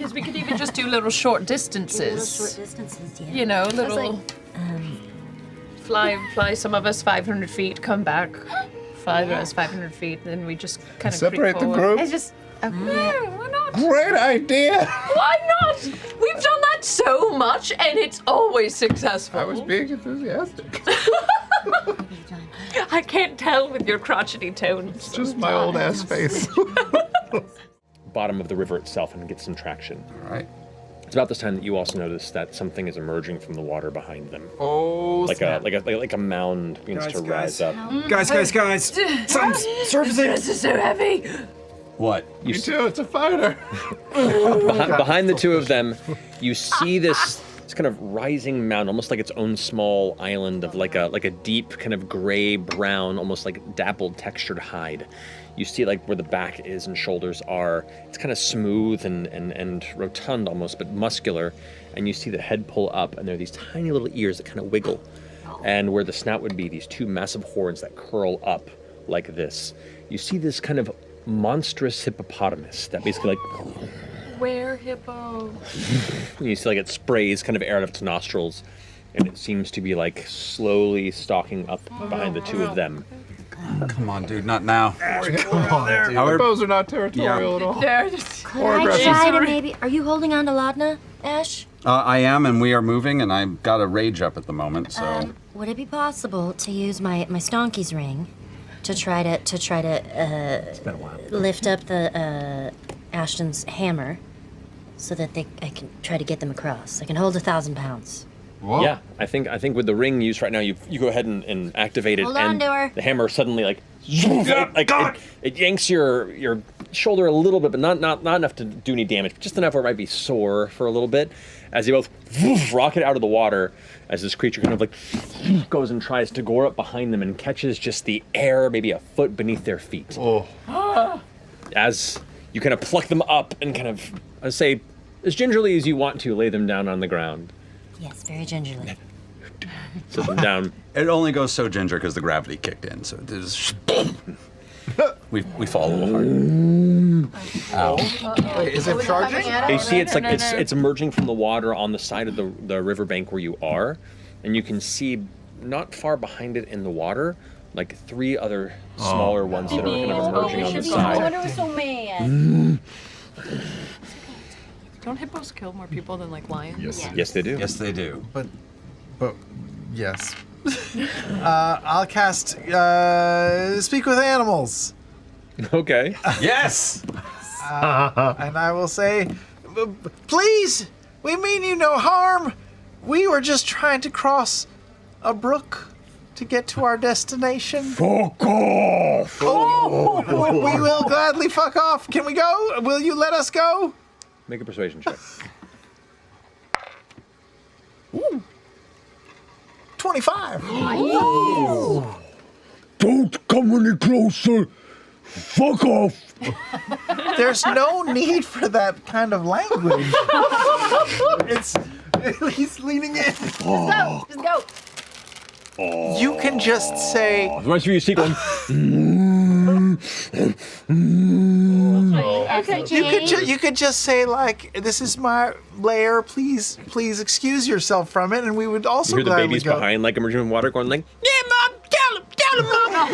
because we could even just do little short distances. Yeah. You know, little... fly some of us 500 feet, come back. Five of us 500 feet, then we just kind of separate the group. It's just... Okay. Yeah, why not? Great idea. Why not? We've done that so much, and it's always successful. I was being enthusiastic. I can't tell with your crotchety tones. It's just my old ass face. Bottom of the river itself and get some traction. All right. It's about this time that you also notice that something is emerging from the water behind them. Oh, like a mound begins to rise up. Guys! Something's surfacing! This is so heavy. What? You too, it's a fighter. Behind the two of them, you see this kind of rising mound, almost like its own small island of like a deep kind of gray brown, almost like dappled textured hide. You see like where the back is and shoulders are. It's kind of smooth and rotund almost, but muscular. And you see the head pull up, and there are these tiny little ears that kind of wiggle. And where the snout would be, these two massive horns that curl up like this. You see this kind of monstrous hippopotamus that basically like... Where, hippo? You see like it sprays kind of air out of its nostrils, and it seems to be like slowly stalking up behind the two of them. Come on, dude, not now. Hippos are not territorial at all. Could I try to maybe... Are you holding on to Laudna, Ash? I am, and we are moving, and I've got a rage up at the moment, so... Would it be possible to use my Stonky's ring to try to lift up the Ashton's hammer so that I can try to get them across? I can hold 1,000 pounds. Whoa. Yeah, I think with the ring used right now, you go ahead and activate it, Hold and on to her. the hammer suddenly it yanks your shoulder a little bit, but not enough to do any damage, just enough where it might be sore for a little bit. As you both rocket out of the water, as this creature kind of like goes and tries to gore up behind them and catches just the air, maybe a foot beneath their feet. Oh. As you kind of pluck them up and kind of, as gingerly as you want to, lay them down on the ground. Yes, very gingerly. Sit them down. It only goes so ginger because the gravity kicked in, so it is... we fall a little hard. Ow. Wait, is it charging? You see it's emerging from the water on the side of the riverbank where you are, and you can see not far behind it in the water, like 3 other smaller ones that are kind of emerging on the side. I was so mad. Don't hippos kill more people than like lions? Yes, they do. Yes, they do. But yes. I'll cast Speak with Animals. Okay. Yes! And I will say, please, we mean you no harm. We were just trying to cross a brook to get to our destination. Fuck off! Oh, we will gladly fuck off. Can we go? Will you let us go? Make a persuasion check. Ooh. 25. Don't come any closer. Fuck off. There's no need for that kind of language. He's leaning in. Just go. You can just say, The rest of you see going. you could just say like, this is my lair. Please excuse yourself from it, and we would also You hear the gladly babies go. behind, like emerging from water, going like, "Yeah, mom, tell him, mom."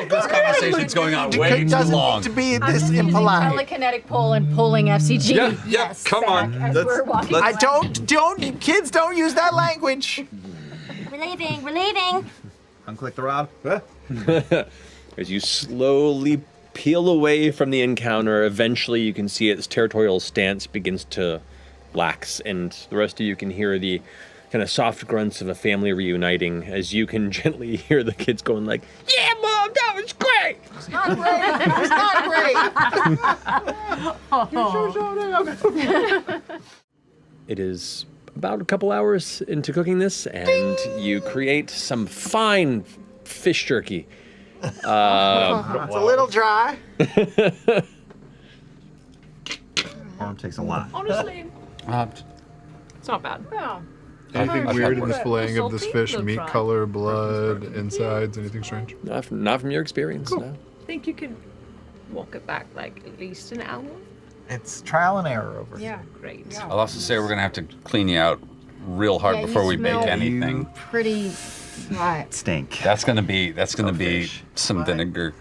This conversation's going on way It too doesn't long. need to be this impolite. Telekinetic pull and pulling FCG. Yeah, Yes, come back on. as we're walking. I don't, kids don't use that language. We're leaving. Unclick the rod. As you slowly peel away from the encounter, eventually you can see its territorial stance begins to lax, and the rest of you can hear the kind of soft grunts of a family reuniting as you can gently hear the kids going like, "Yeah, Mom, that was great!" It's not great. It is about a couple hours into cooking this, and you create some fine fish jerky. It's a little dry. Arm takes a lot. Honestly, it's not bad. Yeah. Anything weird in this Salty, filleting of this fish? little Meat dry. color, blood, insides, anything strange? Not from your experience, no. I think you could walk it back like at least an hour. It's trial and error over Yeah, here. great. I'll also say we're gonna have to clean you out real hard before we bake anything. Pretty hot. Stink. That's gonna be fish. some vinegar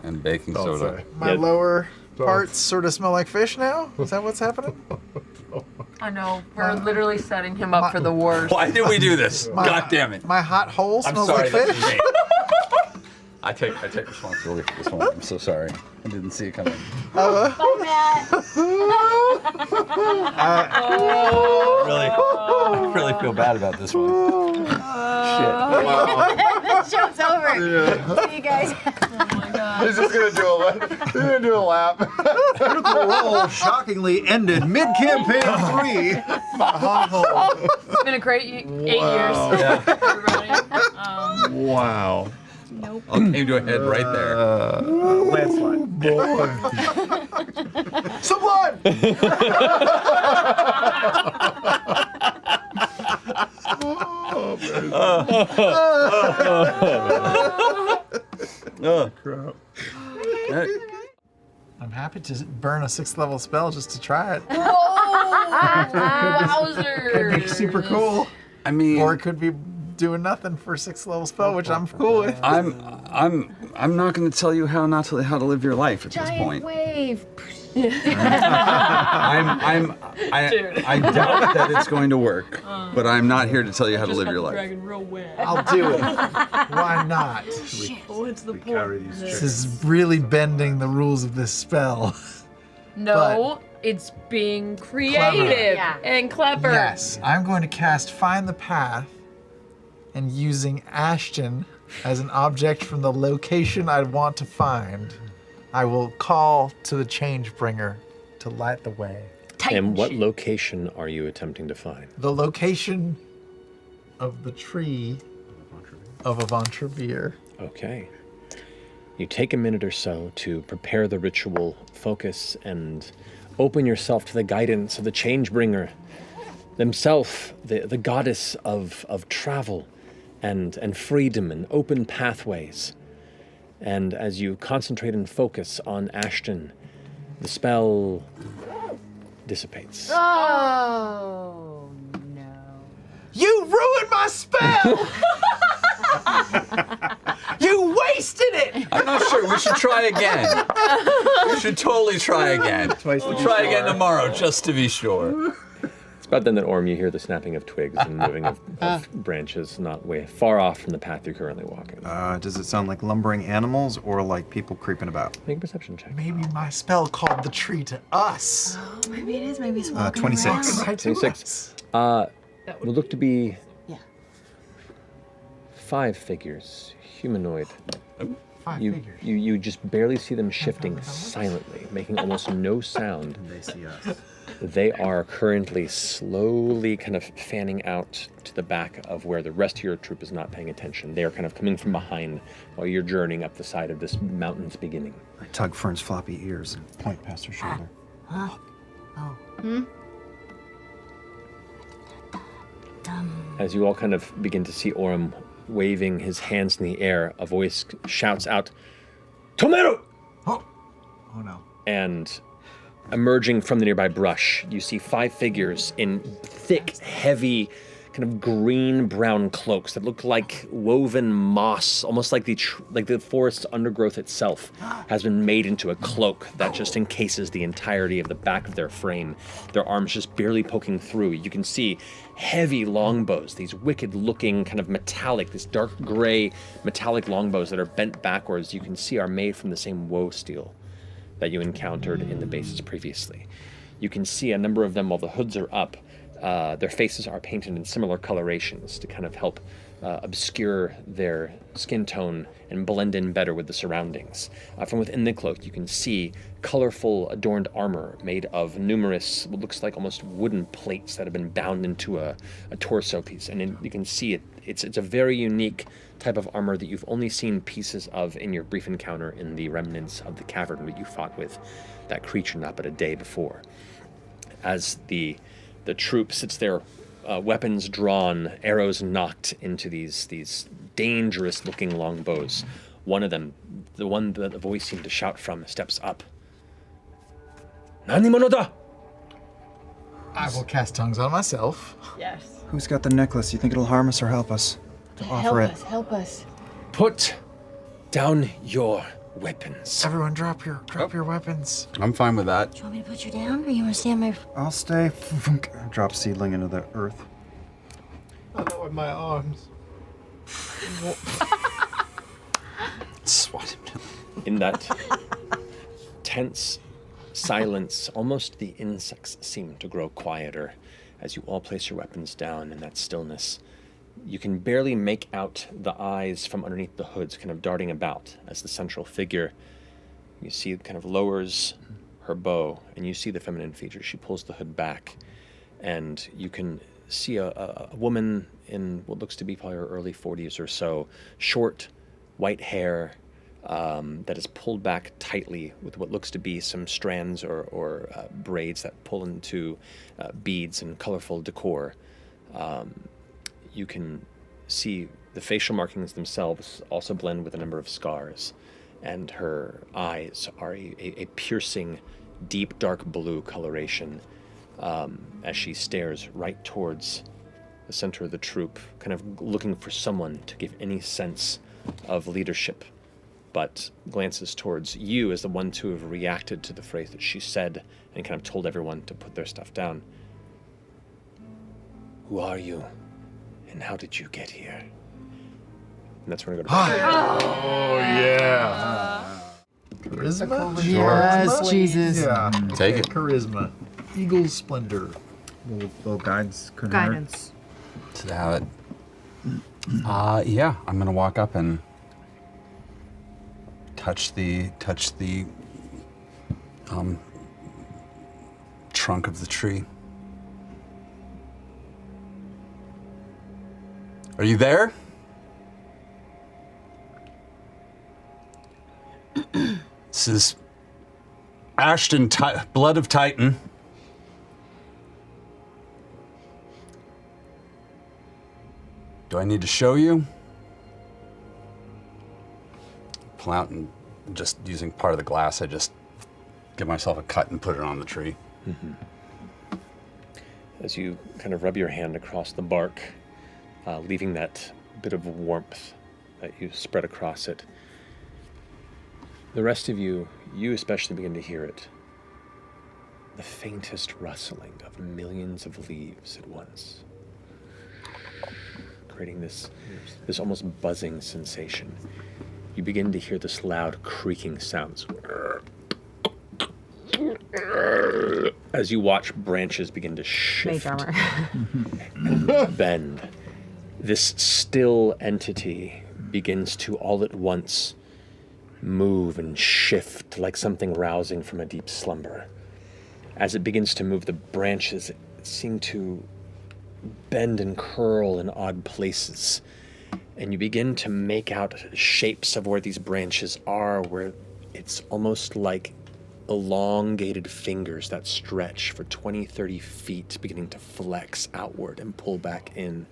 and baking soda. My lower parts sort of smell like fish now? Is that what's happening? I know. We're literally setting him up for the worst. Why did we do this? God damn it! My hot hole I'm smells sorry. like That's fish? me. I take responsibility for this one. I'm so sorry. I didn't see it coming. Bye, Matt. I really feel bad about this one. The show's over. See you guys. He's just gonna do a lap. Critical Role shockingly ended mid-campaign 3. It's been a great 8 years. Everybody. Wow. Nope. Came to a head right there. Landslide. Sublime! I'm happy to burn a 6th level spell just to try it. Wowzers. Could be super cool. I mean, Or it could be doing nothing for a 6th level spell, which I'm cool with. I'm not going to tell you how to live your life at this point. Wave. I doubt that it's going to work, but I'm not here to tell you how to live your life. Dragon real wet. I'll do it. Why not? What's the point? This is really bending the rules of this spell. No, it's being creative and clever. Yes, I'm going to cast Find the Path and using Ashton as an object from the location I'd want to find, I will call to the Changebringer to light the way. And what location are you attempting to find? The location of the tree of Avantravir. Okay. You take a minute or so to prepare the ritual, focus, and open yourself to the guidance of the Changebringer, themselves, the goddess of travel and freedom and open pathways. And as you concentrate and focus on Ashton, the spell dissipates. Oh, no. You ruined my spell! You wasted it! I'm not sure. We should try again. We should totally try again. We'll try again tomorrow, just to be sure. It's about then that, Orm, you hear the snapping of twigs and moving of branches not way far off from the path you're currently walking. Does it sound like lumbering animals or like people creeping about? Make a perception check. Maybe my spell called the tree to us. Maybe it is. Maybe it's walking 26. around. Right to 26. us. Will look to be Yeah. 5 figures, humanoid. Five You, figures. you just barely see them shifting silently, making almost no sound. They see us. They are currently slowly kind of fanning out to the back of where the rest of your troop is not paying attention. They are kind of coming from behind while you're journeying up the side of this mountain's beginning. I tug Fern's floppy ears and point past her shoulder. As you all kind of begin to see Orm waving his hands in the air, a voice shouts out, "Tomeru!" Oh no. And emerging from the nearby brush, you see 5 figures in thick, heavy, kind of green-brown cloaks that look like woven moss, almost like the forest's undergrowth itself has been made into a cloak that just encases the entirety of the back of their frame, their arms just barely poking through. You can see heavy longbows, these wicked-looking kind of metallic, this dark gray metallic longbows that are bent backwards, you can see are made from the same woe steel that you encountered in the bases previously. You can see a number of them while the hoods are up. Their faces are painted in similar colorations to kind of help obscure their skin tone and blend in better with the surroundings. From within the cloak, you can see colorful, adorned armor made of numerous, what looks like almost wooden plates that have been bound into a torso piece. And you can see it's a very unique type of armor that you've only seen pieces of in your brief encounter in the remnants of the cavern where you fought with that creature not but a day before. As the troop sits there, weapons drawn, arrows knocked into these dangerous-looking longbows. One of them, the one that the voice seemed to shout from, steps up. Nanimono da! I will cast tongues on myself. Yes. Who's got the necklace? You think it'll harm us or help us? To offer it. Help us. Put down your weapons. Everyone, drop your weapons. I'm fine with that. Do you want me to put you down, or you want to stand my? I'll stay. Drop seedling into the earth. Oh, not with my arms. Swat him down. In that tense silence, almost the insects seem to grow quieter as you all place your weapons down in that stillness. You can barely make out the eyes from underneath the hoods kind of darting about as the central figure, you see, kind of lowers her bow, and you see the feminine features. She pulls the hood back, and you can see a woman in what looks to be probably her early 40s or so, short, white hair that is pulled back tightly with what looks to be some strands or braids that pull into beads and colorful decor. You can see the facial markings themselves also blend with a number of scars, and her eyes are a piercing, deep, dark blue coloration as she stares right towards the center of the troop, kind of looking for someone to give any sense of leadership, but glances towards you as the one to have reacted to the phrase that she said and kind of told everyone to put their stuff down. Who are you? And how did you get here? And that's where we're going to go. Oh, yeah. Charisma? Yes, Jesus. Yeah. Take it. Charisma. Eagle's splendor. Little guides couldn't hurt. Guidance. To have it. Yeah, I'm gonna walk up and touch the trunk of the tree. Are you there? This is Ashton, Blood of Titan. Do I need to show you? Pull out and just using part of the glass, I just give myself a cut and put it on the tree. Mm-hmm. As you kind of rub your hand across the bark, leaving that bit of warmth that you spread across it, the rest of you especially begin to hear it. The faintest rustling of millions of leaves at once, creating this almost buzzing sensation. You begin to hear this loud creaking sounds as you watch branches begin to shift Mage armor. and bend. This still entity begins to all at once move and shift like something rousing from a deep slumber. As it begins to move, the branches seem to bend and curl in odd places, and you begin to make out shapes of where these branches are, where it's almost like elongated fingers that stretch for 20, 30 feet, beginning to flex outward and pull back in.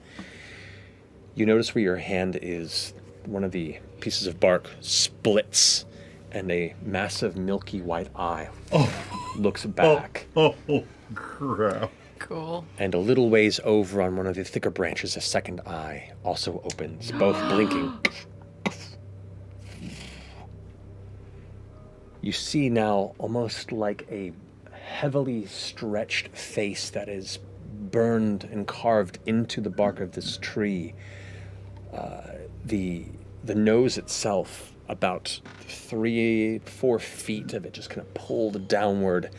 You notice where your hand is, one of the pieces of bark splits, and a massive milky white eye looks back. Oh, crap. Cool. And a little ways over on one of the thicker branches, a second eye also opens, both blinking. You see now almost like a heavily stretched face that is burned and carved into the bark of this tree. The nose itself, about 3-4 feet of it just kind of pulled downward,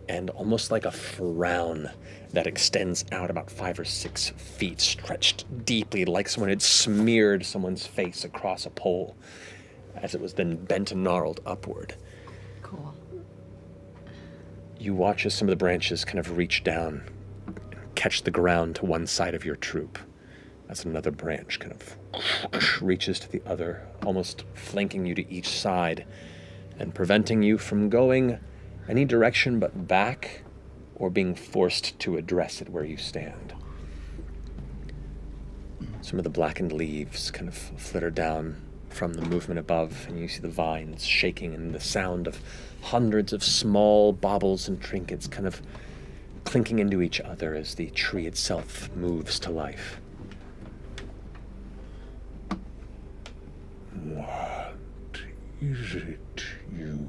and almost like a frown that extends out about 5 or 6 feet, stretched deeply like someone had smeared someone's face across a pole as it was then bent and gnarled upward. Cool. You watch as some of the branches kind of reach down and catch the ground to one side of your troop, as another branch kind of reaches to the other, almost flanking you to each side and preventing you from going any direction but back or being forced to address it where you stand. Some of the blackened leaves kind of flitter down from the movement above, and you see the vines shaking and the sound of hundreds of small baubles and trinkets kind of clinking into each other as the tree itself moves to life. What is it you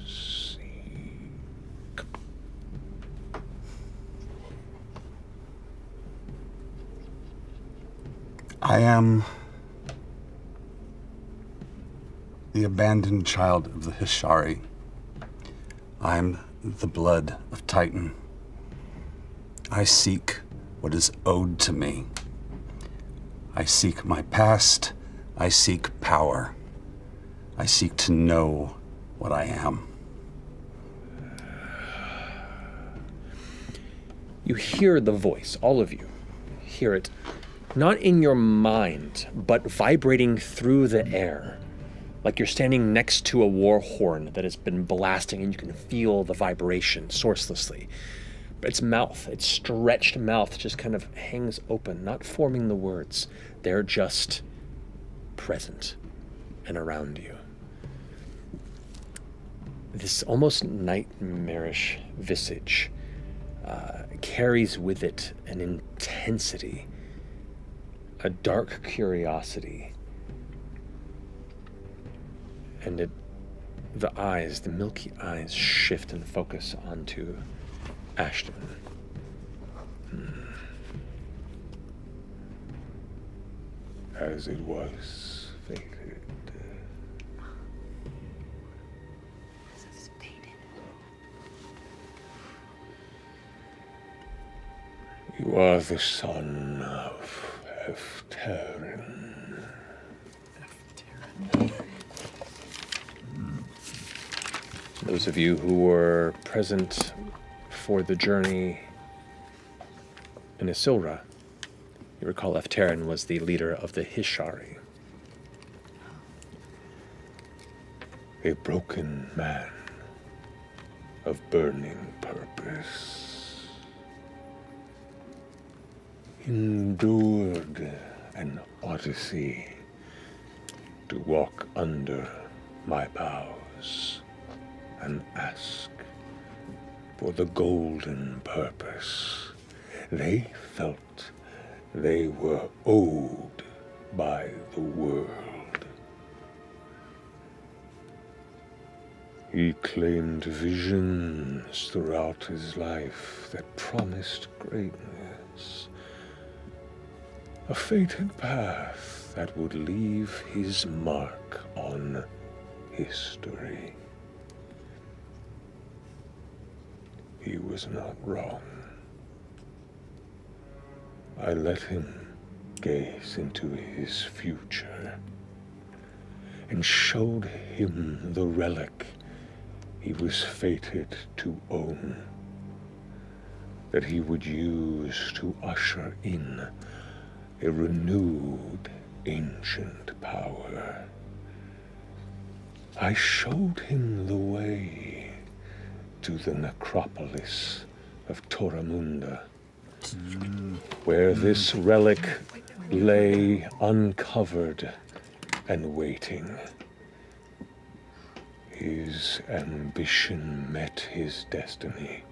seek? I am the abandoned child of the Hishari. I am the blood of Titan. I seek what is owed to me. I seek my past. I seek power. I seek to know what I am. You hear the voice, all of you hear it, not in your mind, but vibrating through the air. Like you're standing next to a war horn that has been blasting and you can feel the vibration sourcelessly. But its mouth, its stretched mouth just kind of hangs open, not forming the words. They're just present and around you. This almost nightmarish visage carries with it an intensity, a dark curiosity. And the eyes, the milky eyes, shift and focus onto Ashton. As it was fated. You are the son of Efterin. Those of you who were present for the journey in Isilra, you recall Efterin was the leader of the Hishari. A broken man of burning purpose. Endured an odyssey to walk under my boughs and ask for the golden purpose they felt they were owed by the world. He claimed visions throughout his life that promised greatness, a fated path that would leave his mark on history. He was not wrong. I let him gaze into his future and showed him the relic he was fated to own, that he would use to usher in a renewed ancient power. I showed him the way to the necropolis of Torramunda, where this relic lay uncovered and waiting. His ambition met his destiny,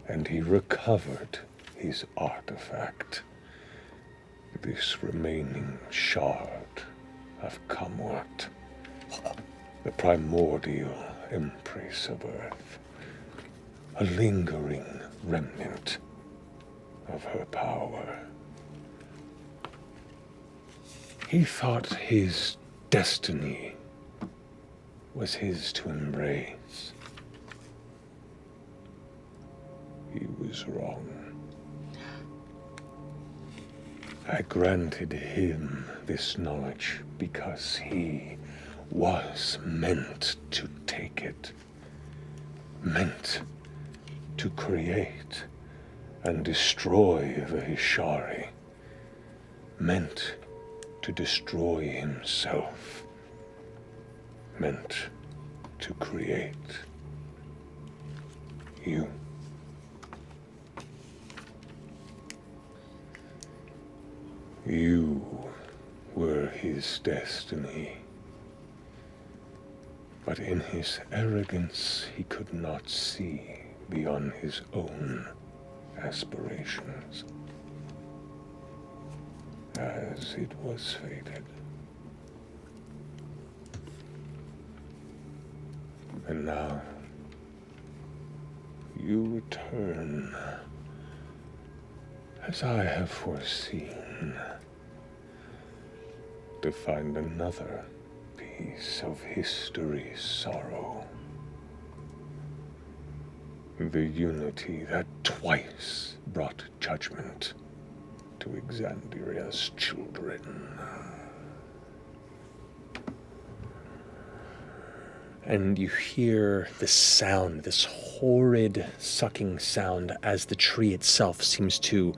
and he recovered his artifact, this remaining shard of Kamwat, the primordial empress of Earth, a lingering remnant of her power. He thought his destiny was his to embrace. He was wrong. I granted him this knowledge because he was meant to take it, meant to create and destroy the Hishari, meant to destroy himself, meant to create you. You were his destiny. But in his arrogance, he could not see beyond his own aspirations. As it was fated. And now, you return, as I have foreseen, to find another piece of history's sorrow. The unity that twice brought judgment to Exandria's children. And you hear this sound, this horrid sucking sound, as the tree itself seems to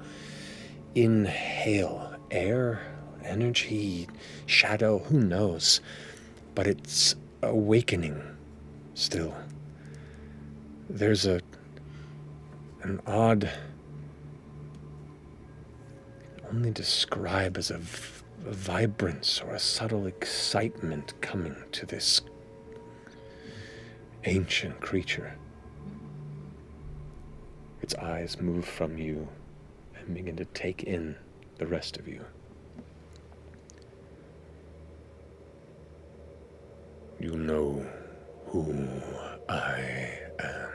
inhale air, energy, shadow, who knows? But it's awakening still. There's an odd, only describe as a vibrance or a subtle excitement coming to this ancient creature. Its eyes move from you and begin to take in the rest of you. You know who I am.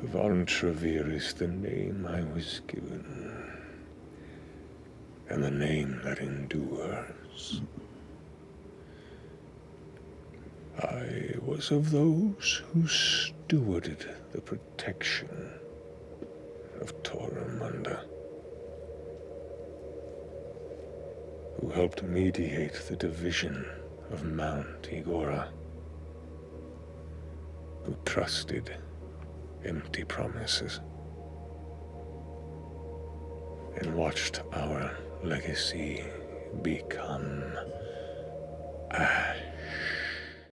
Vontrevere is the name I was given, and the name that endures. I was of those who stewarded the protection of Toromunda, who helped mediate the division of Mount Igora, who trusted empty promises, and watched our legacy become ash.